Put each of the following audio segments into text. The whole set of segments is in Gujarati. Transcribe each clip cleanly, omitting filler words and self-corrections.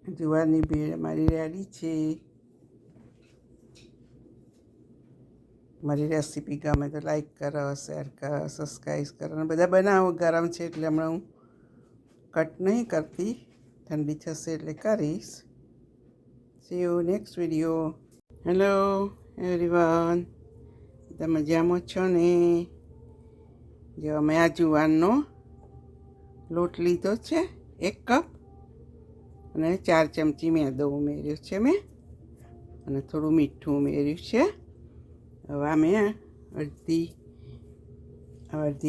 જુવારની ભેળ મારી રેડી છે. મારી રેસીપી ગમે તો લાઈક કરો, શેર કરો, સબસ્ક્રાઈબ કરો અને બધા બનાવો. ગરમ છે એટલે હમણાં હું કટ નહીં કરતી, ઠંડી થશે એટલે કરીશ. C you next video. Hello everyone, તમે મજામાં છો ને? જો અમે આ જુવારનો લોટ લીધો છે 1 કપ અને 4 ચમચી મેદો ઉમેર્યો છે મેં અને થોડું મીઠું ઉમેર્યું છે. હવે મેં અડધી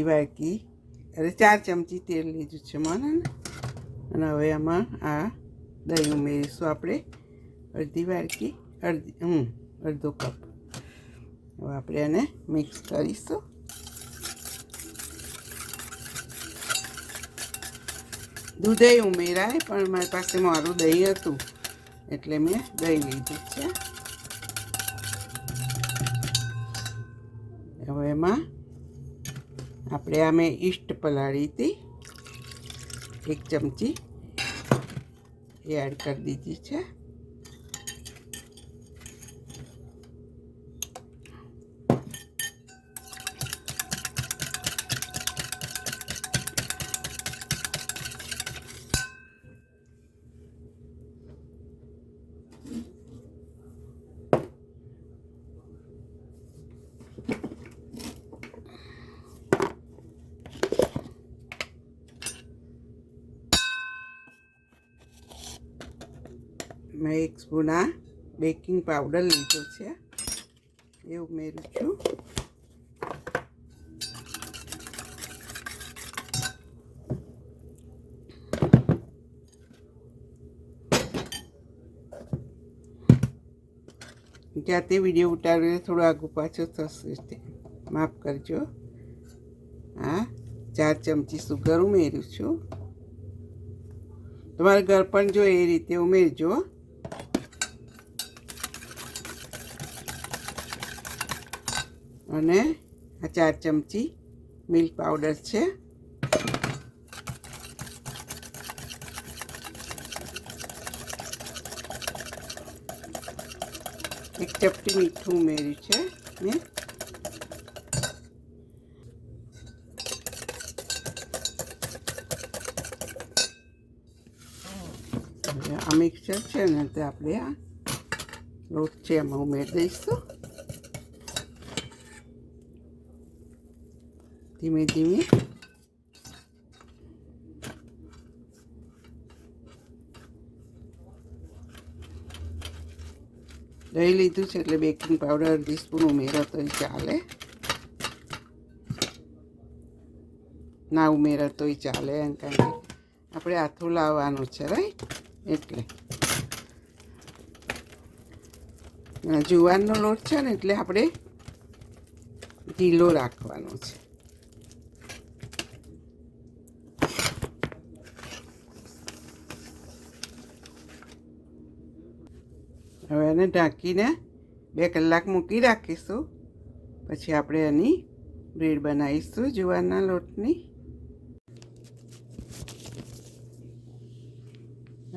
વાટકી 4 ચમચી તેલ લીધું છે મને. અને હવે આમાં આ દહીં ઉમેરીશું આપણે અડધી વાટકી, અડધો કપ. હવે આપણે એને મિક્સ કરીશું. દૂધ ઉમેરાય પણ મારી પાસે મારું દહીં હતું એટલે મેં દહીં લીધું છે. હવે એમાં આપણે આ મેં ઈસ્ટ પલાળી હતી 1 ચમચી એ એડ કરી દીધી છે. મેં 1 સ્પૂન આ બેકિંગ પાવડર લીધો છે એ ઉમેરું છું. જાતે વિડીયો ઉતારીને થોડું આગું પાછું થશે, માફ કરજો. હા, 4 ચમચી સુગર ઉમેરું છું. તમારે ઘર પણ જો એ રીતે ઉમેરજો. અને આ 4 ચમચી મિલ્ક પાવડર છે. એક ચપટી મીઠું ઉમેર્યું છે મેં. આ મિક્સર છે ને તે આપણે આ લોટ છે એમાં ઉમેરી દઈશું. ધીમે ધીમે દહીં લીધું છે એટલે બેકિંગ પાવડર અડધી સ્પૂન ઉમેરો તો ચાલે, ના ઉમેરો તોય ચાલે. એમ કારણ કે આપણે આથું લાવવાનું છે, રાઈટ? એટલે જુવારનો લોટ છે ને એટલે આપણે ઢીલો રાખવાનો છે. હવે એને ઢાંકીને 2 કલાક મૂકી રાખીશું. પછી આપણે એની બ્રેડ બનાવીશું જુવારના લોટની.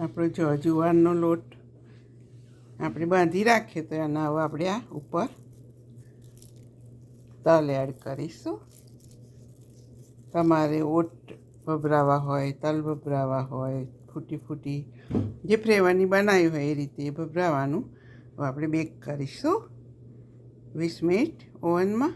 આપણો જુવારનો લોટ આપણે બાંધી રાખીએ તો એના હવે આપણે આ ઉપર તલ એડ કરીશું. તમારે ઓટ ભભરાવા હોય, તલ ભભરાવા હોય, ફૂટી જે ફ્લેવરની બનાવી હોય એ રીતે ભભરાવાનું. હવે આપણે બેક કરીશું 20 મિનિટ ઓવનમાં.